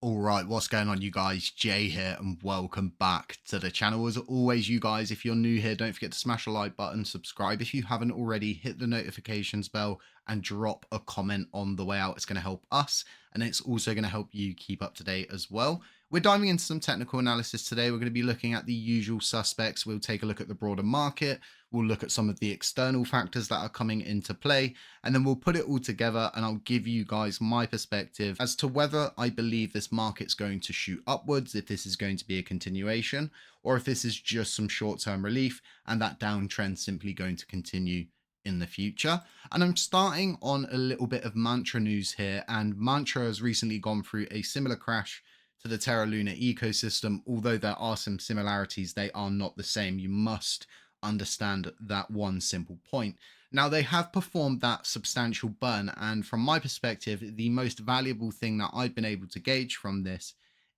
All right, what's going on, you guys? Jay here, and welcome back to the channel. As always, you guys, if you're new here, don't forget to smash the like button, subscribe if you haven't already, hit the notifications bell, and drop a comment on the way out. It's going to help us, and it's also going to help you keep up to date as well. We're diving into some technical analysis today. We're going to be looking at the usual suspects. We'll take a look at the broader market. We'll look at some of the external factors that are coming into play, and then we'll put it all together and I'll give you guys my perspective as to whether I believe this market's going to shoot upwards, if this is going to be a continuation, or if this is just some short-term relief and that downtrend simply going to continue in the future. And I'm starting on a little bit of Mantra news here, and Mantra has recently gone through a similar crash to the Terra Luna ecosystem. Although there are some similarities, they are not the same. You must understand that one simple point. Now, they have performed that substantial burn, and from my perspective, the most valuable thing that I've been able to gauge from this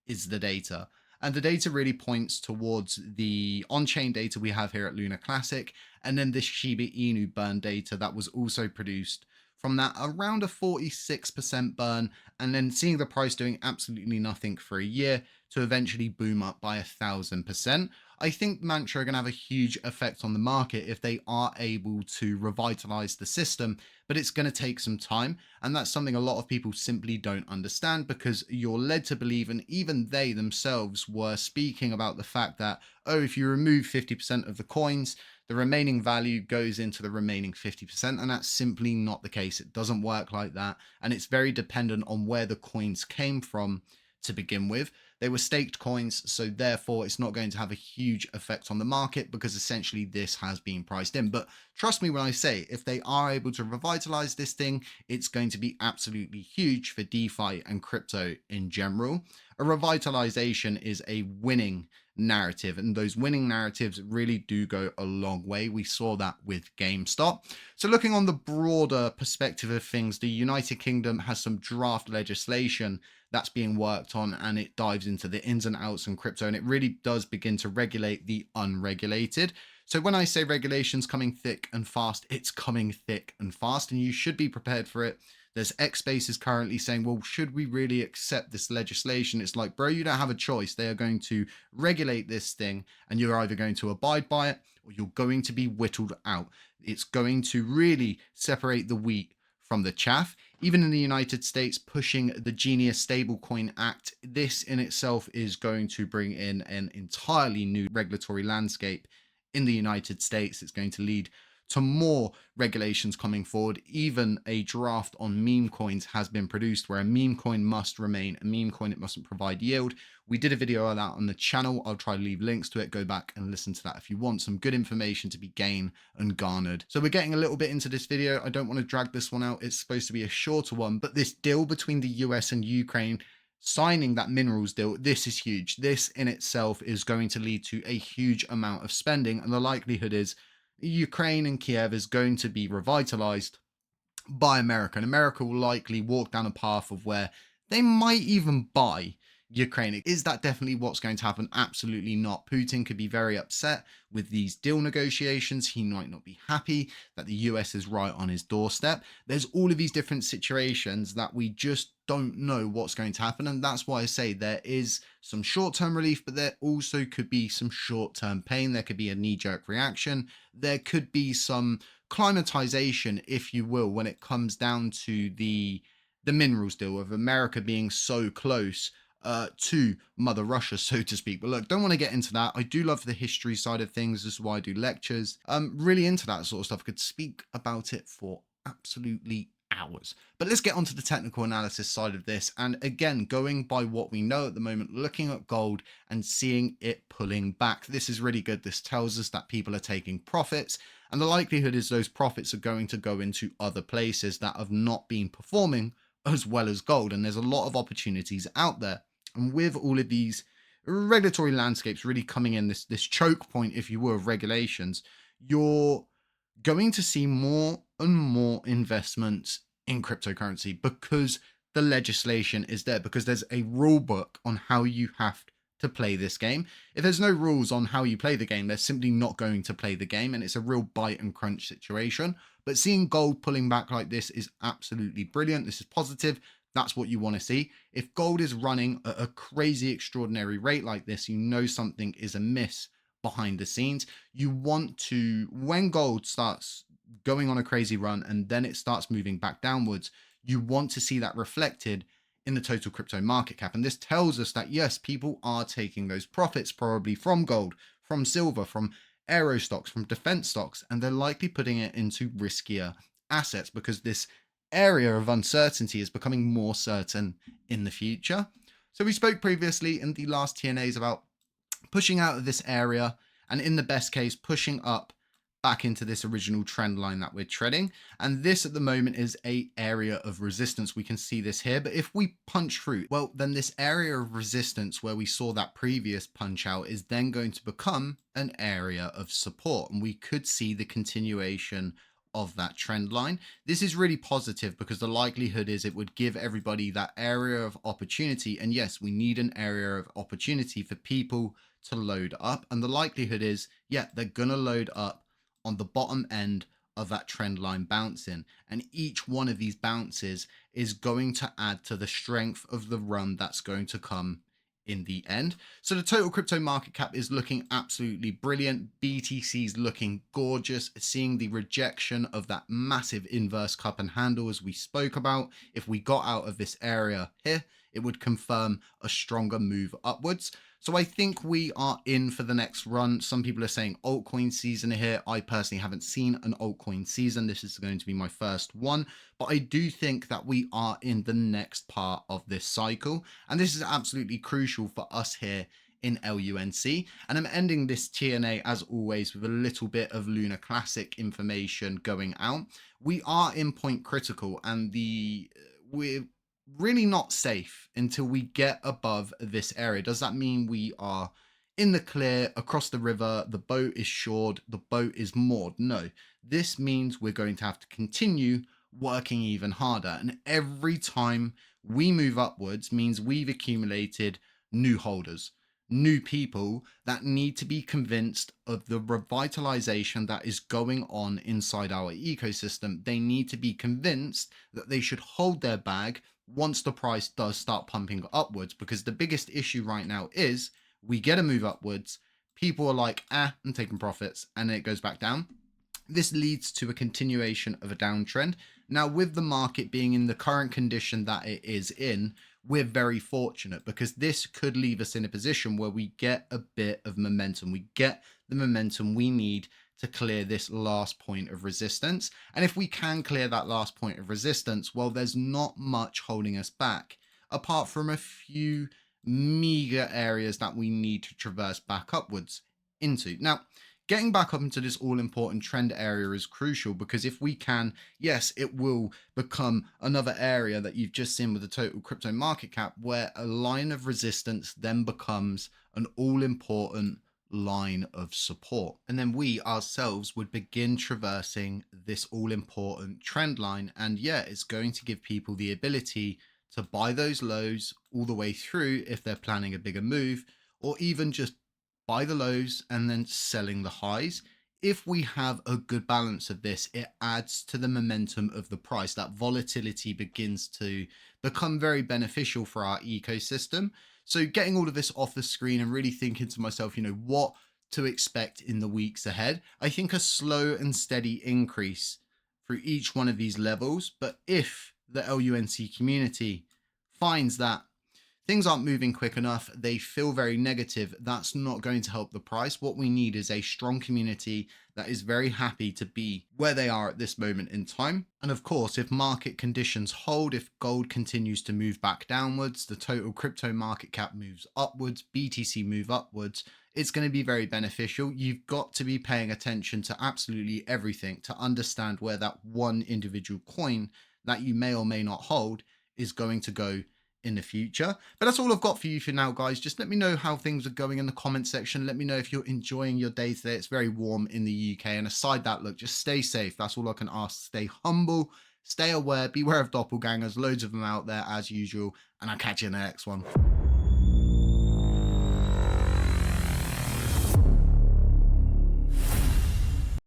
is the data. And the data really points towards the on-chain data we have here at Luna Classic, and then this Shiba Inu burn data that was also produced from that, around a 46% burn, and then seeing the price doing absolutely nothing for a year to eventually boom up by 1,000%. I think Mantra are going to have a huge effect on the market if they are able to revitalize the system, but it's going to take some time. And that's something a lot of people simply don't understand, because you're led to believe, and even they themselves were speaking about the fact that, oh, if you remove 50% of the coins, the remaining value goes into the remaining 50%. And that's simply not the case. It doesn't work like that. And it's very dependent on where the coins came from to begin with. They were staked coins, so therefore it's not going to have a huge effect on the market, because essentially this has been priced in. But trust me when I say, if they are able to revitalize this thing, it's going to be absolutely huge for DeFi and crypto in general. A revitalization is a winning narrative, and those winning narratives really do go a long way. We saw that with GameStop. So looking on the broader perspective of things, the United Kingdom has some draft legislation that's being worked on, and it dives into the ins and outs in crypto, and it really does begin to regulate the unregulated. So when I say regulations coming thick and fast, it's coming thick and fast, and you should be prepared for it. There's X spaces currently saying, well, should we really accept this legislation? It's like, bro, you don't have a choice. They are going to regulate this thing, and you're either going to abide by it or you're going to be whittled out. It's going to really separate the wheat from the chaff. Even in the United States, pushing the Genius Stablecoin Act, this in itself is going to bring in an entirely new regulatory landscape in the United States. It's going to lead to more regulations coming forward. Even a draft on meme coins has been produced, where a meme coin must remain a meme coin. It mustn't provide yield. We did a video on that on the channel. I'll try to leave links to it. Go back and listen to that if you want some good information to be gained and garnered. So we're getting a little bit into this video. I don't want to drag this one out. It's supposed to be a shorter one, but this deal between the US and Ukraine, signing that minerals deal, this is huge. This in itself is going to lead to a huge amount of spending, and the likelihood is Ukraine and Kiev is going to be revitalized by America, and America will likely walk down a path of where they might even buy Ukraine. Is that definitely what's going to happen? Absolutely not. Putin could be very upset with these deal negotiations. He might not be happy that the US is right on his doorstep. There's all of these different situations that we just don't know what's going to happen. And that's why I say there is some short-term relief, but there also could be some short-term pain. There could be a knee-jerk reaction. There could be some climatization, if you will, when it comes down to the minerals deal, of America being so close to Mother Russia, so to speak. But look, don't want to get into that. I do love the history side of things. This is why I do lectures. Really into that sort of stuff. I could speak about it for absolutely hours. But let's get onto the technical analysis side of this. And again, going by what we know at the moment, looking at gold and seeing it pulling back. This is really good. This tells us that people are taking profits, and the likelihood is those profits are going to go into other places that have not been performing as well as gold. And there's a lot of opportunities out there. And with all of these regulatory landscapes really coming in, this choke point, if you will, of regulations, you're going to see more and more investments in cryptocurrency, because the legislation is there, because there's a rule book on how you have to play this game. If there's no rules on how you play the game, they're simply not going to play the game, and it's a real bite and crunch situation. But seeing gold pulling back like this is absolutely brilliant. This is positive. That's what you want to see. If gold is running at a crazy, extraordinary rate like this, you know something is amiss behind the scenes. You want to, when gold starts going on a crazy run and then it starts moving back downwards, you want to see that reflected in the total crypto market cap. And this tells us that, yes, people are taking those profits probably from gold, from silver, from aero stocks, from defense stocks, and they're likely putting it into riskier assets because this area of uncertainty is becoming more certain in the future. So we spoke previously in the last TNAs about pushing out of this area and in the best case pushing up back into this original trend line that we're treading. And this at the moment is a area of resistance. We can see this here, but if we punch through, well, then this area of resistance where we saw that previous punch out is then going to become an area of support. And we could see the continuation of that trend line. This is really positive because the likelihood is it would give everybody that area of opportunity. And yes, we need an area of opportunity for people to load up. And the likelihood is, yeah, they're going to load up on the bottom end of that trend line bouncing. And each one of these bounces is going to add to the strength of the run that's going to come in the end. So the total crypto market cap is looking absolutely brilliant. BTC is looking gorgeous. Seeing the rejection of that massive inverse cup and handle as we spoke about. If we got out of this area here, it would confirm a stronger move upwards. So I think we are in for the next run. Some people are saying altcoin season here. I personally haven't seen an altcoin season. This is going to be my first one, but I do think that we are in the next part of this cycle. And this is absolutely crucial for us here in LUNC. And I'm ending this TNA as always with a little bit of Lunar Classic information going out. We are in point critical and we're really not safe until we get above this area. Does that mean we are in the clear across the river, the boat is shored, the boat is moored? No, this means we're going to have to continue working even harder. And every time we move upwards means we've accumulated new holders, new people that need to be convinced of the revitalization that is going on inside our ecosystem. They need to be convinced that they should hold their bag once the price does start pumping upwards, because the biggest issue right now is we get a move upwards, people are like, I'm taking profits, and then it goes back down. This leads to a continuation of a downtrend. Now, with the market being in the current condition that it is in, we're very fortunate because this could leave us in a position where we get a bit of momentum. We get the momentum we need to clear this last point of resistance. And if we can clear that last point of resistance, well, there's not much holding us back apart from a few meager areas that we need to traverse back upwards into. Now, getting back up into this all-important trend area is crucial because if we can, yes, it will become another area that you've just seen with the total crypto market cap where a line of resistance then becomes an all-important line of support. And then we ourselves would begin traversing this all-important trend line. And yeah, it's going to give people the ability to buy those lows all the way through if they're planning a bigger move, or even just buy the lows and then selling the highs. If we have a good balance of this, it adds to the momentum of the price. That volatility begins to become very beneficial for our ecosystem. So getting all of this off the screen and really thinking to myself, what to expect in the weeks ahead. I think a slow and steady increase through each one of these levels. But if the LUNC community finds that things aren't moving quick enough, they feel very negative, that's not going to help the price. What we need is a strong community that is very happy to be where they are at this moment in time. And of course, if market conditions hold, if gold continues to move back downwards, the total crypto market cap moves upwards, BTC move upwards, it's going to be very beneficial. You've got to be paying attention to absolutely everything to understand where that one individual coin that you may or may not hold is going to go in the future. But that's all I've got for you for now, guys. Just let me know how things are going in the comment section. Let me know if you're enjoying your day today. It's very warm in the UK. And aside that, look, just stay safe. That's all I can ask. Stay humble, stay aware, beware of doppelgangers, loads of them out there as usual. And I'll catch you in the next one.